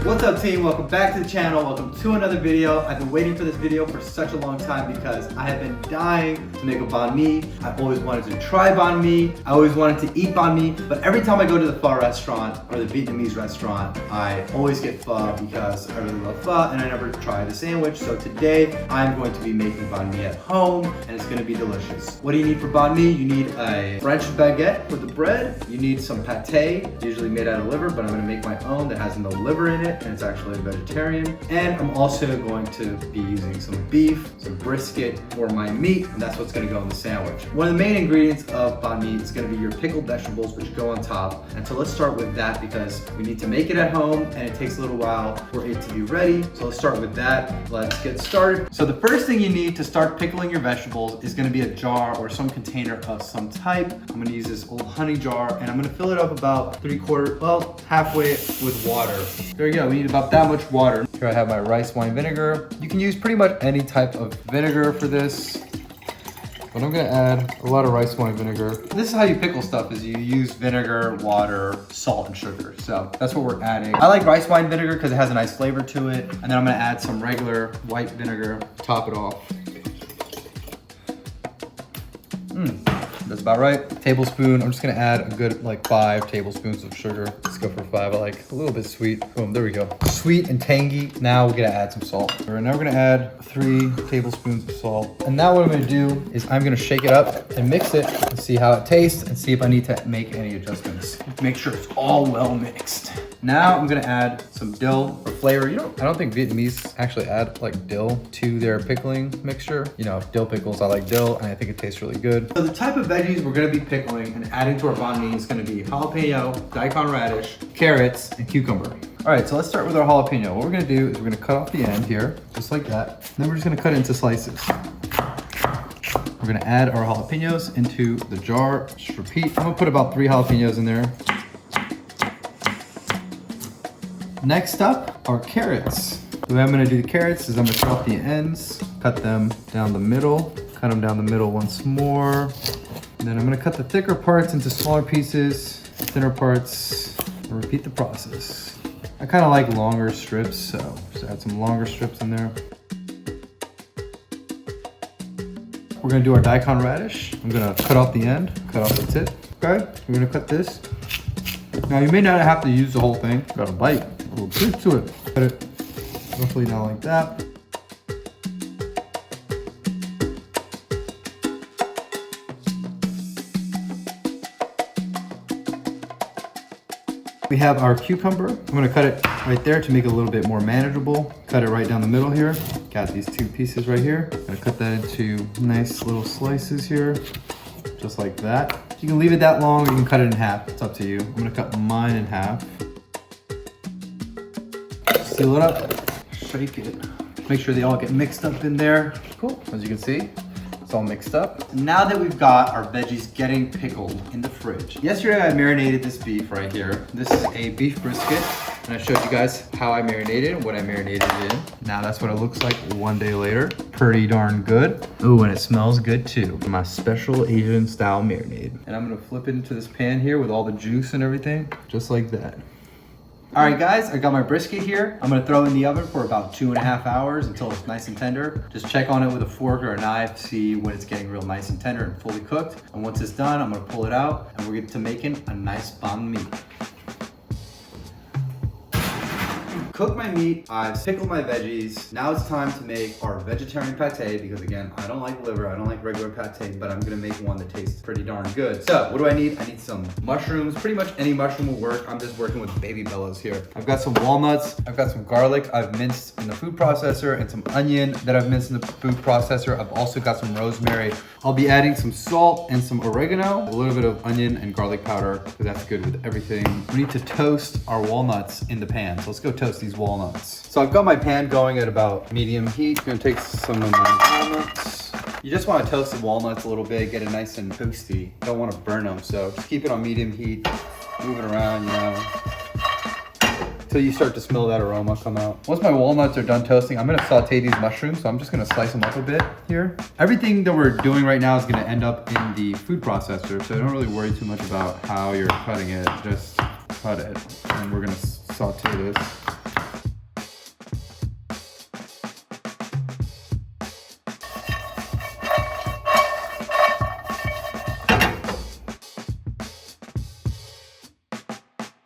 What's up team? Welcome back to the channel. Welcome to another video. I've been waiting for this video for such a long time because I have been dying to make a banh mi. I've always wanted to try banh mi. I always wanted to eat banh mi, but every time I go to the pho restaurant or the Vietnamese restaurant, I always get pho because I really love pho and I never try the sandwich. So today I'm going to be making banh mi at home and it's going to be delicious. What do you need for banh mi? You need a French baguette with the bread. You need some pate, usually made out of liver, but I'm going to make my own that has no liver in it and it's actually vegetarian. And I'm also going to be using some beef, some brisket for my meat, and that's what's going to go in the sandwich. One of the main ingredients of banh mi is going to be your pickled vegetables, which go on top. And so let's start with that because we need to make it at home and it takes a little while for it to be ready. So let's start with that. Let's get started. So the first thing you need to start pickling your vegetables is going to be a jar or some container of some type. I'm going to use this old honey jar and I'm going to fill it up about halfway with water. There you go. We need about that much water. Here I have my rice wine vinegar. You can use pretty much any type of vinegar for this, but I'm gonna add a lot of rice wine vinegar. This is how you pickle stuff, is you use vinegar, water, salt, and sugar. So that's what we're adding. I like rice wine vinegar because it has a nice flavor to it. And then I'm gonna add some regular white vinegar, top it off. That's about right. Tablespoon, I'm just gonna add a good 5 tablespoons of sugar. Let's go for 5, I like a little bit sweet. Boom, there we go. Sweet and tangy. Now we're gonna add some salt. Now we're gonna add 3 tablespoons of salt. And now what I'm gonna do is I'm gonna shake it up and mix it and see how it tastes and see if I need to make any adjustments. Make sure it's all well mixed. Now I'm gonna add some dill for flavor. I don't think Vietnamese actually add dill to their pickling mixture. Dill pickles, I like dill and I think it tastes really good. So the type of veggies we're gonna be pickling and adding to our banh mi is gonna be jalapeno, daikon radish, carrots, and cucumber. All right, so let's start with our jalapeno. What we're gonna do is we're gonna cut off the end here, just like that. Then we're just gonna cut it into slices. We're gonna add our jalapenos into the jar. Just repeat, I'm gonna put about 3 jalapenos in there. Next up are carrots. The way I'm gonna do the carrots is I'm gonna cut off the ends, cut them down the middle, cut them down the middle once more. And then I'm gonna cut the thicker parts into smaller pieces, thinner parts, and repeat the process. I kinda like longer strips, so just add some longer strips in there. We're gonna do our daikon radish. I'm gonna cut off the end, cut off the tip. Okay, we're gonna cut this. Now you may not have to use the whole thing. Got a bite, a little bit to it. Cut it roughly down like that. We have our cucumber. I'm gonna cut it right there to make it a little bit more manageable. Cut it right down the middle here. Got these 2 pieces right here. I'm gonna cut that into nice little slices here, just like that. You can leave it that long or you can cut it in half. It's up to you. I'm gonna cut mine in half. Seal it up, shake it. Make sure they all get mixed up in there. Cool, as you can see. All mixed up. Now that we've got our veggies getting pickled in the fridge. Yesterday I marinated this beef right here. This is a beef brisket and I showed you guys how I marinated and what I marinated it in. Now that's what it looks like one day later. Pretty darn good. Ooh, and it smells good too. My special Asian style marinade. And I'm gonna flip it into this pan here with all the juice and everything, just like that. All right guys, I got my brisket here. I'm gonna throw it in the oven for about 2.5 hours until it's nice and tender. Just check on it with a fork or a knife, see when it's getting real nice and tender and fully cooked. And once it's done, I'm gonna pull it out and we're getting to making a nice banh mi. Cooked my meat, I've pickled my veggies. Now it's time to make our vegetarian pate because again, I don't like liver, I don't like regular pate, but I'm gonna make one that tastes pretty darn good. So what do I need? I need some mushrooms. Pretty much any mushroom will work. I'm just working with baby bellas here. I've got some walnuts, I've got some garlic I've minced in the food processor and some onion that I've minced in the food processor. I've also got some rosemary. I'll be adding some salt and some oregano, a little bit of onion and garlic powder because that's good with everything. We need to toast our walnuts in the pan. So let's go toast these walnuts. So I've got my pan going at about medium heat. I'm gonna take some of my walnuts. You just wanna toast the walnuts a little bit, get it nice and toasty. You don't wanna burn them, so just keep it on medium heat, move it around, until you start to smell that aroma come out. Once my walnuts are done toasting, I'm gonna saute these mushrooms, so I'm just gonna slice them up a bit here. Everything that we're doing right now is gonna end up in the food processor, so don't really worry too much about how you're cutting it, just cut it. And we're gonna saute this.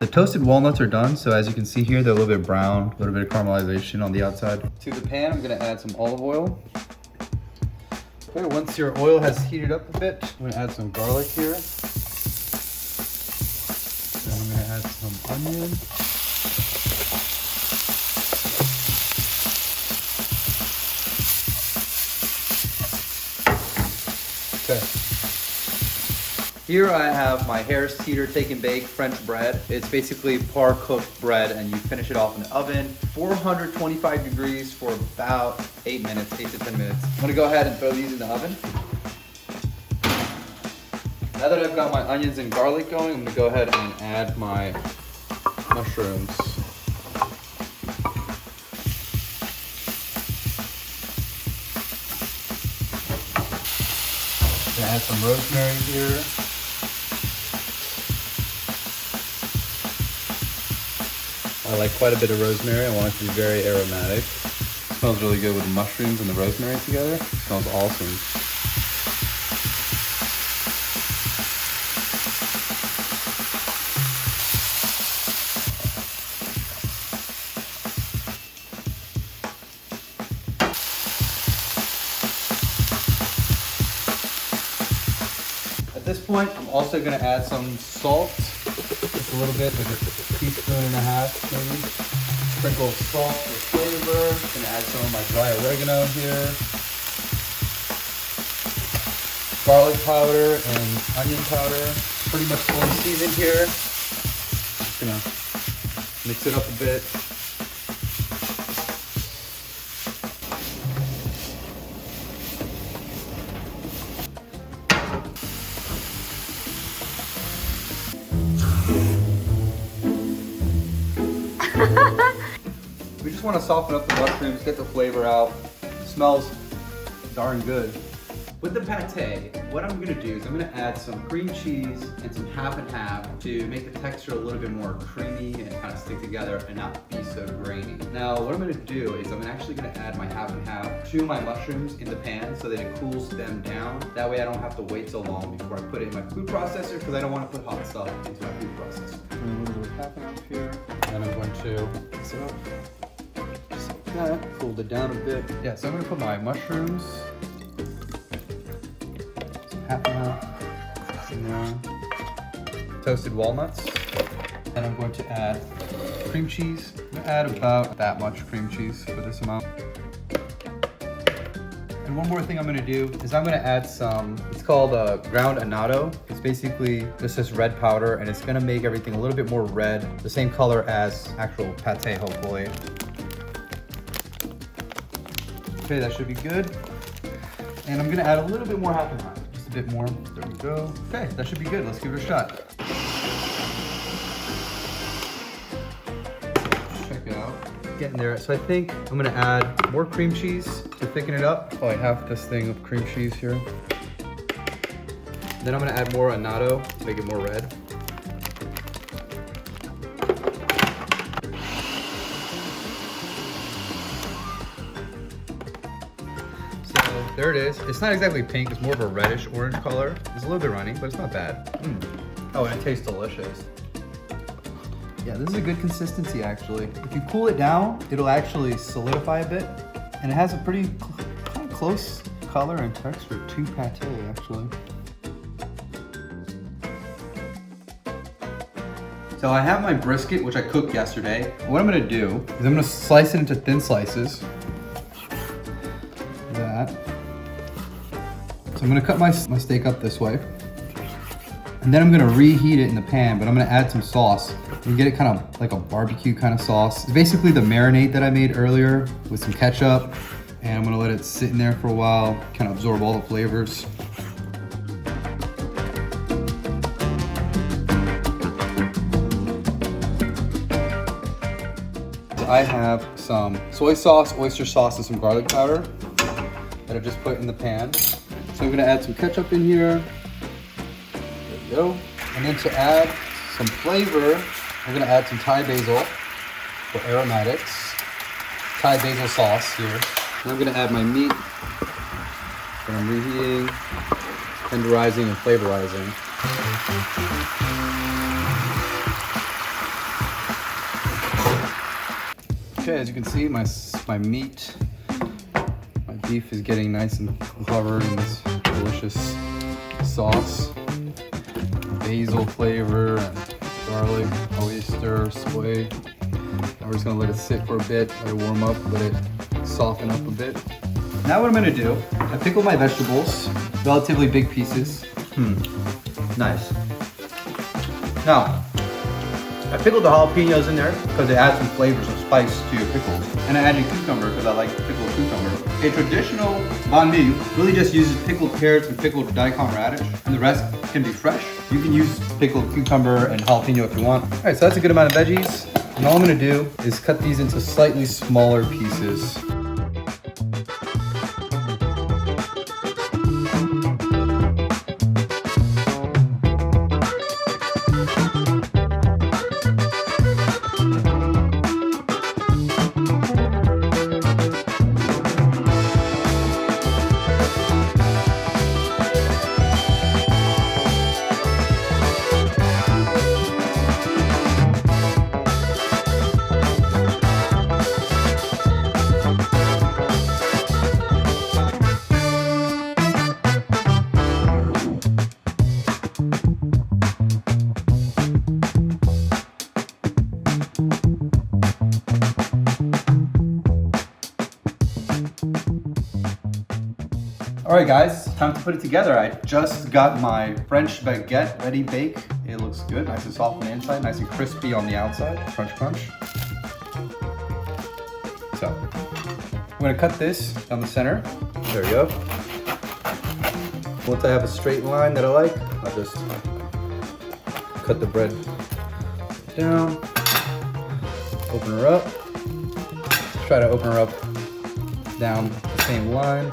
The toasted walnuts are done, so as you can see here, they're a little bit brown, a little bit of caramelization on the outside. To the pan, I'm gonna add some olive oil. Okay, once your oil has heated up a bit, I'm gonna add some garlic here. Then I'm gonna add some onion. Okay. Here I have my Harris Teeter Take and Bake French bread. It's basically par cooked bread, and you finish it off in the oven, 425 degrees for about 8 minutes, 8 to 10 minutes. I'm gonna go ahead and throw these in the oven. Now that I've got my onions and garlic going, I'm gonna go ahead and add my mushrooms. I'm gonna add some rosemary here. I like quite a bit of rosemary. I want it to be very aromatic. It smells really good with the mushrooms and the rosemary together. It smells awesome. At this point, I'm also going to add some salt. Just a little bit, like a teaspoon and a half maybe. Sprinkle of salt for flavor. Gonna add some of my dry oregano here. Garlic powder and onion powder. Pretty much fully seasoned here. Just gonna mix it up a bit. We just want to soften up the mushrooms, get the flavor out. It smells darn good. With the pate, what I'm gonna do is I'm gonna add some cream cheese and some half and half to make the texture a little bit more creamy and kind of stick together and not be so grainy. Now, what I'm gonna do is I'm actually gonna add my half and half to my mushrooms in the pan so that it cools them down. That way I don't have to wait so long before I put it in my food processor, because I don't want to put hot stuff into my food processor. A little bit of half and half here, and I'm going to mix it up. Just like that, fold it down a bit. Yeah, so I'm gonna put my mushrooms, half and half in there. Toasted walnuts. And I'm going to add cream cheese. I'm gonna add about that much cream cheese for this amount. And one more thing I'm gonna do is I'm gonna add some, it's called ground annatto. It's basically just this red powder, and it's gonna make everything a little bit more red, the same color as actual pate, hopefully. Okay, that should be good. And I'm gonna add a little bit more half and half. A bit more. There we go. Okay, that should be good. Let's give it a shot. Check it out. Getting there. So I think I'm gonna add more cream cheese to thicken it up. Probably half this thing of cream cheese here. Then I'm gonna add more annatto to make it more red. There it is. It's not exactly pink, it's more of a reddish orange color. It's a little bit runny, but it's not bad. Oh, and it tastes delicious. Yeah, this is a good consistency actually. If you cool it down, it'll actually solidify a bit. And it has a pretty kind of close color and texture to pate actually. So I have my brisket, which I cooked yesterday. What I'm gonna do is I'm gonna slice it into thin slices. That. So I'm gonna cut my steak up this way. And then I'm gonna reheat it in the pan, but I'm gonna add some sauce. You get it kind of like a barbecue kind of sauce. It's basically the marinade that I made earlier with some ketchup. And I'm gonna let it sit in there for a while, kind of absorb all the flavors. I have some soy sauce, oyster sauce, and some garlic powder that I've just put in the pan. So I'm gonna add some ketchup in here. There we go. And then to add some flavor, I'm gonna add some Thai basil for aromatics. Thai basil sauce here. And I'm gonna add my meat that I'm reheating, tenderizing, and flavorizing. Okay, as you can see, my meat, my beef is getting nice and covered in this delicious sauce. Basil flavor and garlic, oyster, soy. Now we're just gonna let it sit for a bit, let it warm up, let it soften up a bit. Now what I'm gonna do, I pickled my vegetables, relatively big pieces. Nice. Now, I pickled the jalapenos in there because they add some flavors and spice to your pickles. And I added cucumber because I like pickled cucumber. A traditional banh mi really just uses pickled carrots and pickled daikon radish, and the rest can be fresh. You can use pickled cucumber and jalapeno if you want. All right, so that's a good amount of veggies. And all I'm gonna do is cut these into slightly smaller pieces. All right guys, time to put it together. I just got my French baguette ready bake. It looks good, nice and soft on the inside, nice and crispy on the outside. Crunch, crunch. So, I'm gonna cut this down the center. There we go. Once I have a straight line that I like, I'll just cut the bread down, open her up. Try to open her up down the same line.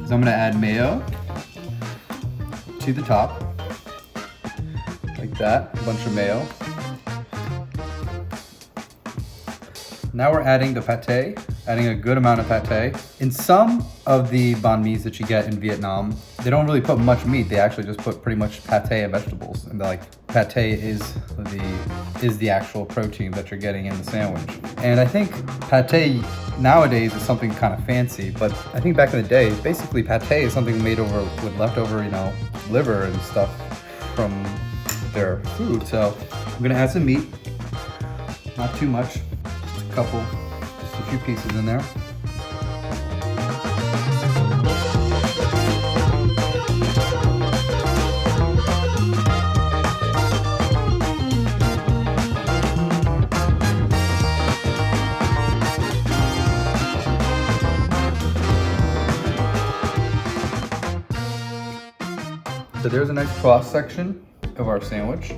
So I'm gonna add mayo to the top, like that, a bunch of mayo. Now we're adding the pate, adding a good amount of pate. In some of the banh mi's that you get in Vietnam, they don't really put much meat. They actually just put pretty much pate and vegetables. And like pate is the actual protein that you're getting in the sandwich. And I think pate nowadays is something kind of fancy, but I think back in the day, basically pate is something made over with leftover, liver and stuff from their food. So I'm gonna add some meat, not too much, just a few pieces in there. So there's a nice cross section of our sandwich.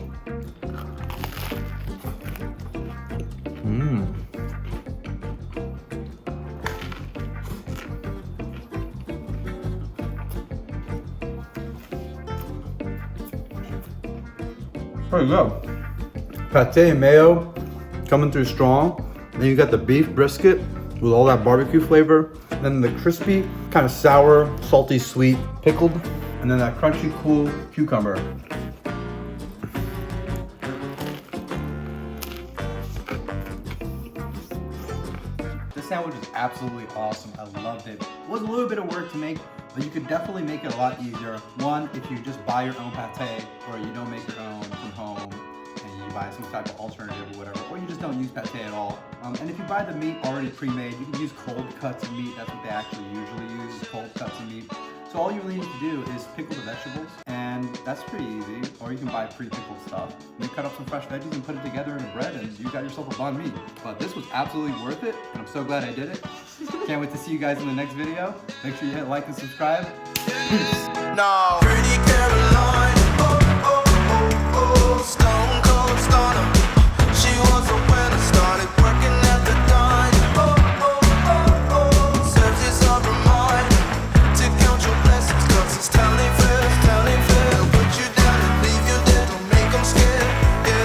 Pretty good. Pate and mayo coming through strong. Then you got the beef brisket with all that barbecue flavor. Then the crispy, kind of sour, salty, sweet, pickled. And then that crunchy, cool cucumber. This sandwich is absolutely awesome. I loved it. It was a little bit of work to make, but you could definitely make it a lot easier. One, if you just buy your own pate, or you don't make your own from home, and you buy some type of alternative or whatever, or you just don't use pate at all. And if you buy the meat already pre-made, you can use cold cuts of meat. That's what they actually usually use, is cold cuts of meat. So all you really need to do is pickle the vegetables, and that's pretty easy. Or you can buy pre-pickled stuff. You cut up some fresh veggies and put it together in a bread, and you got yourself a banh mi. But this was absolutely worth it, and I'm so glad I did it. Can't wait to see you guys in the next video. Make sure you hit like and subscribe. Peace. No.